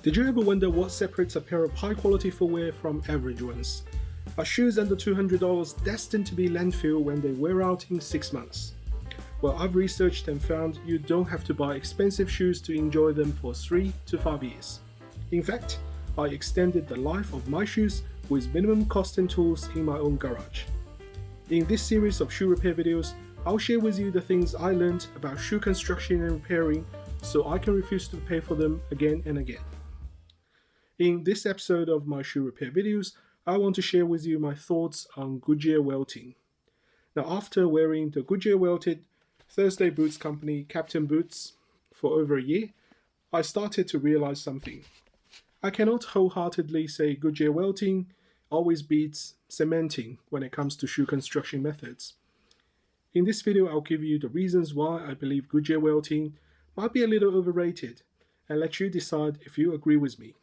Did you ever wonder what separates a pair of high-quality footwear from average ones? Are shoes under $200 destined to be landfill when they wear out in 6 months? Well, I've researched and found you don't have to buy expensive shoes to enjoy them for 3 to 5 years. In fact, I extended the life of my shoes with minimum cost and tools in my own garage. In this series of shoe repair videos, I'll share with you the things I learned about shoe construction and repairing so I can refuse to pay for them again and again. In this episode of my shoe repair videos, I want to share with you my thoughts on Goodyear Welting. Now, after wearing the Goodyear Welted Thursday Boots Company Captain Boots for over a year, I started to realize something. I cannot wholeheartedly say Goodyear Welting always beats cementing when it comes to shoe construction methods. In this video, I'll give you the reasons why I believe Goodyear Welting might be a little overrated and let you decide if you agree with me.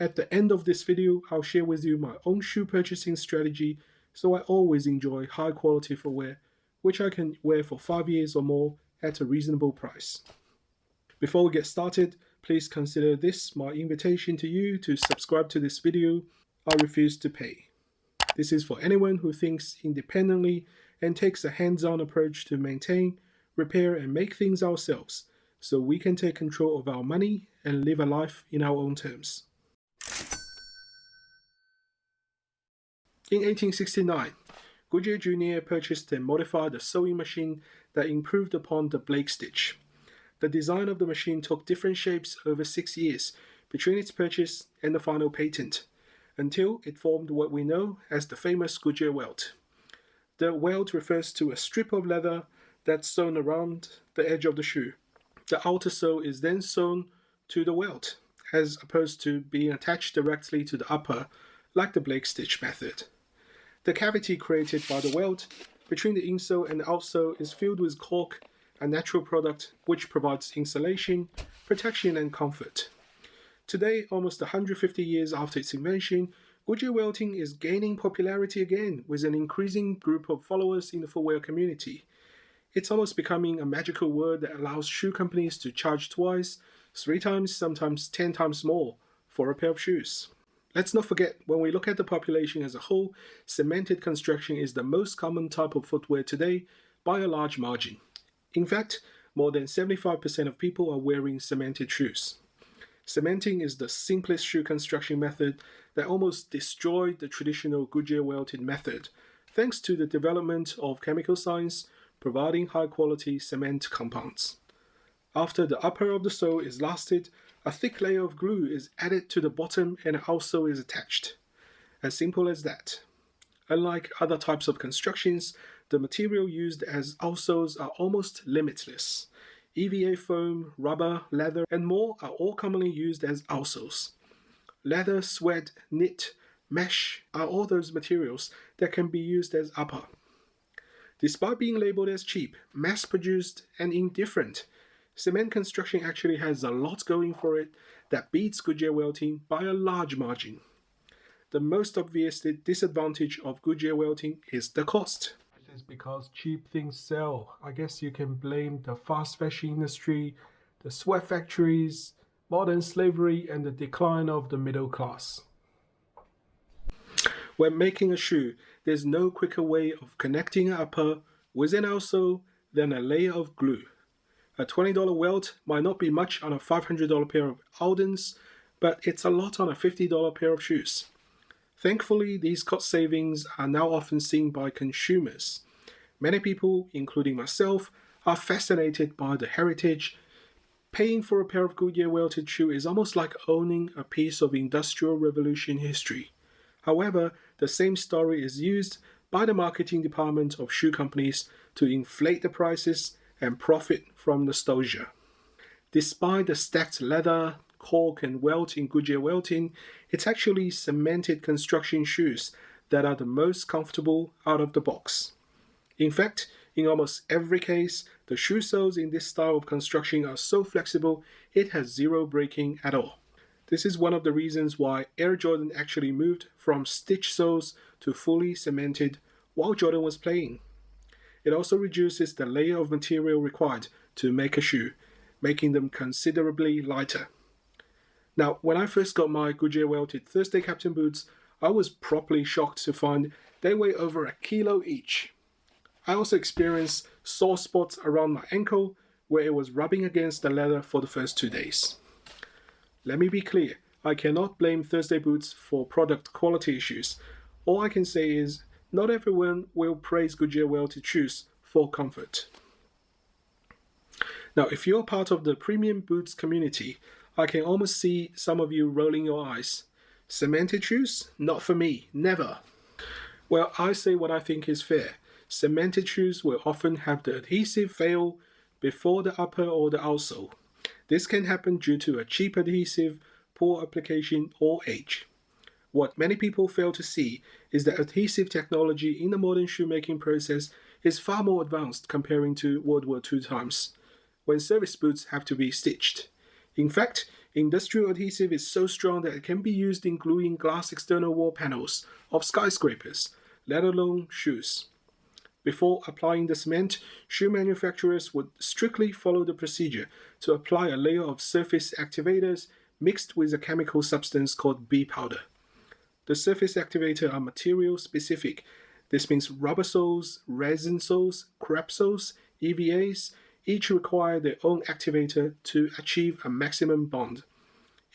At the end of this video, I'll share with you my own shoe purchasing strategy so I always enjoy high quality footwear, which I can wear for 5 years or more at a reasonable price. Before we get started, please consider this my invitation to you to subscribe to this video. I refuse to pay. This is for anyone who thinks independently and takes a hands-on approach to maintain, repair and make things ourselves so we can take control of our money and live a life in our own terms. In 1869, Goodyear Jr. purchased and modified a sewing machine that improved upon the Blake stitch. The design of the machine took different shapes over 6 years between its purchase and the final patent, until it formed what we know as the famous Goodyear welt. The welt refers to a strip of leather that's sewn around the edge of the shoe. The outer sole is then sewn to the welt, as opposed to being attached directly to the upper, like the Blake stitch method. The cavity created by the welt between the insole and the outsole is filled with cork, a natural product which provides insulation, protection and comfort. Today, almost 150 years after its invention, Goodyear Welting is gaining popularity again with an increasing group of followers in the footwear community. It's almost becoming a magical word that allows shoe companies to charge twice, 3 times, sometimes 10 times more for a pair of shoes. Let's not forget, when we look at the population as a whole, cemented construction is the most common type of footwear today by a large margin. In fact, more than 75% of people are wearing cemented shoes. Cementing is the simplest shoe construction method that almost destroyed the traditional Goodyear welted method, thanks to the development of chemical science providing high-quality cement compounds. After the upper of the sole is lasted, a thick layer of glue is added to the bottom and the outsole is attached. As simple as that. Unlike other types of constructions, the material used as outsoles are almost limitless. EVA foam, rubber, leather, and more are all commonly used as outsoles. Leather, sweat, knit, mesh are all those materials that can be used as upper. Despite being labeled as cheap, mass-produced, and indifferent, cement construction actually has a lot going for it that beats Goodyear welting by a large margin. The most obvious disadvantage of Goodyear welting is the cost. This is because cheap things sell. I guess you can blame the fast fashion industry, the sweat factories, modern slavery, and the decline of the middle class. When making a shoe, there's no quicker way of connecting an upper with an outsole than a layer of glue. A $20 welt might not be much on a $500 pair of Aldens, but it's a lot on a $50 pair of shoes. Thankfully, these cost savings are now often seen by consumers. Many people, including myself, are fascinated by the heritage. Paying for a pair of Goodyear welted shoe is almost like owning a piece of Industrial Revolution history. However, the same story is used by the marketing department of shoe companies to inflate the prices and profit from nostalgia. Despite the stacked leather, cork and welt in Goodyear welting, it's actually cemented construction shoes that are the most comfortable out of the box. In fact, in almost every case, the shoe soles in this style of construction are so flexible it has zero breaking at all. This is one of the reasons why Air Jordan actually moved from stitch soles to fully cemented while Jordan was playing. It also reduces the layer of material required to make a shoe, making them considerably lighter. Now, when I first got my Goodyear Welted Thursday Captain boots, I was properly shocked to find they weigh over a kilo each. I also experienced sore spots around my ankle where it was rubbing against the leather for the first 2 days. Let me be clear, I cannot blame Thursday boots for product quality issues. All I can say is, not everyone will praise Goodyear Welted shoes for comfort. Now, if you're part of the premium boots community, I can almost see some of you rolling your eyes. Cemented shoes? Not for me, never. Well, I say what I think is fair. Cemented shoes will often have the adhesive fail before the upper or the outsole. This can happen due to a cheap adhesive, poor application, or age. What many people fail to see is that adhesive technology in the modern shoemaking process is far more advanced comparing to World War II times, when service boots have to be stitched. In fact, industrial adhesive is so strong that it can be used in gluing glass external wall panels of skyscrapers, let alone shoes. Before applying the cement, shoe manufacturers would strictly follow the procedure to apply a layer of surface activators mixed with a chemical substance called bee powder. The surface activators are material specific. This means rubber soles, resin soles, crepe soles, EVAs, each require their own activator to achieve a maximum bond.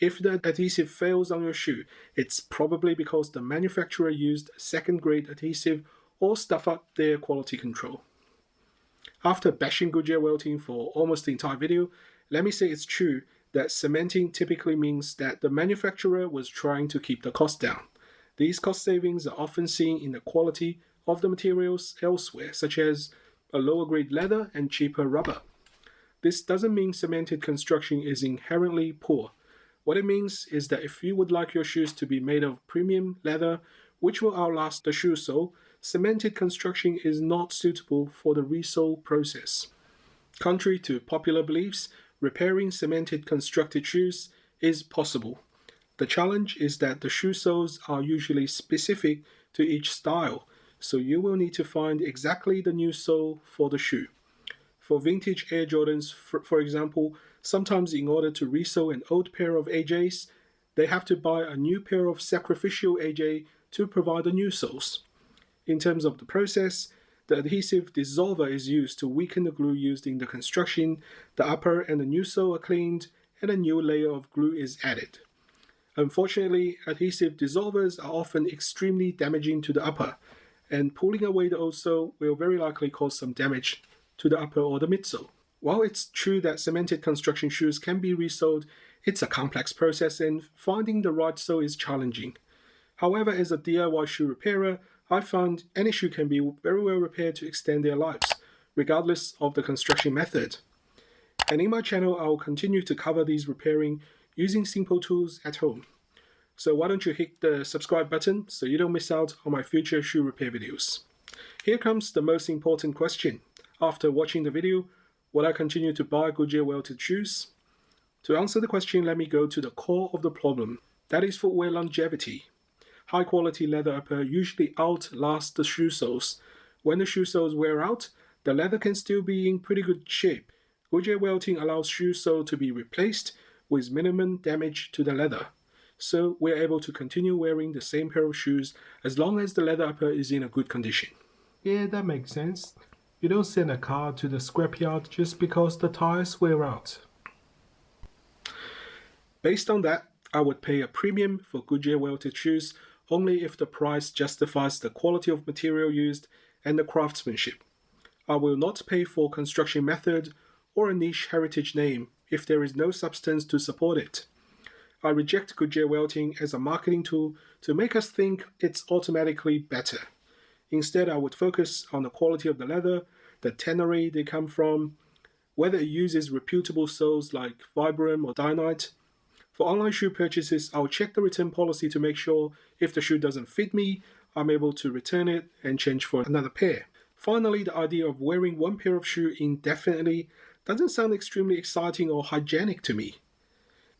If the adhesive fails on your shoe, it's probably because the manufacturer used second-grade adhesive or stuff up their quality control. After bashing Goodyear Welting for almost the entire video, let me say it's true that cementing typically means that the manufacturer was trying to keep the cost down. These cost savings are often seen in the quality of the materials elsewhere, such as a lower grade leather and cheaper rubber. This doesn't mean cemented construction is inherently poor. What it means is that if you would like your shoes to be made of premium leather, which will outlast the shoe sole, cemented construction is not suitable for the resole process. Contrary to popular beliefs, repairing cemented constructed shoes is possible. The challenge is that the shoe soles are usually specific to each style, so you will need to find exactly the new sole for the shoe. For vintage Air Jordans, for example, sometimes in order to resole an old pair of AJs, they have to buy a new pair of sacrificial AJ to provide the new soles. In terms of the process, the adhesive dissolver is used to weaken the glue used in the construction, the upper and the new sole are cleaned, and a new layer of glue is added. Unfortunately, adhesive dissolvers are often extremely damaging to the upper, and pulling away the old sole will very likely cause some damage to the upper or the midsole. While it's true that cemented construction shoes can be resoled, it's a complex process and finding the right sole is challenging. However, as a DIY shoe repairer, I find any shoe can be very well repaired to extend their lives, regardless of the construction method. And in my channel, I will continue to cover these repairing using simple tools at home. So why don't you hit the subscribe button so you don't miss out on my future shoe repair videos. Here comes the most important question. After watching the video, will I continue to buy Goodyear Welted shoes? To answer the question, let me go to the core of the problem. That is footwear longevity. High quality leather upper usually outlasts the shoe soles. When the shoe soles wear out, the leather can still be in pretty good shape. Goodyear Welting allows shoe sole to be replaced with minimum damage to the leather. So we're able to continue wearing the same pair of shoes as long as the leather upper is in a good condition. Yeah, that makes sense. You don't send a car to the scrapyard just because the tires wear out. Based on that, I would pay a premium for Goodyear Welted shoes only if the price justifies the quality of material used and the craftsmanship. I will not pay for construction method or a niche heritage name if there is no substance to support it. I reject Goodyear Welting as a marketing tool to make us think it's automatically better. Instead, I would focus on the quality of the leather, the tannery they come from, whether it uses reputable soles like Vibram or Dynite. For online shoe purchases, I'll check the return policy to make sure if the shoe doesn't fit me, I'm able to return it and change for another pair. Finally, the idea of wearing one pair of shoe indefinitely doesn't sound extremely exciting or hygienic to me.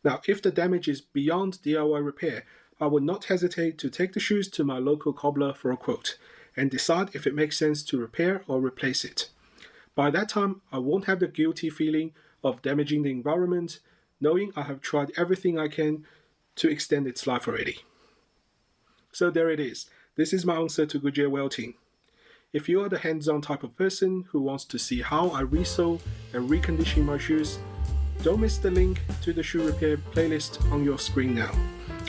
Now, if the damage is beyond DIY repair, I would not hesitate to take the shoes to my local cobbler for a quote and decide if it makes sense to repair or replace it. By that time, I won't have the guilty feeling of damaging the environment, knowing I have tried everything I can to extend its life already. So there it is. This is my answer to Goodyear Welting. If you are the hands-on type of person who wants to see how I resole and recondition my shoes, don't miss the link to the shoe repair playlist on your screen now.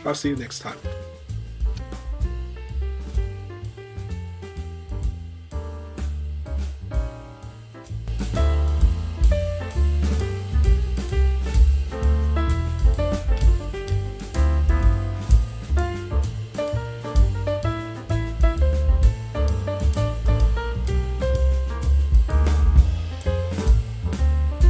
I'll see you next time.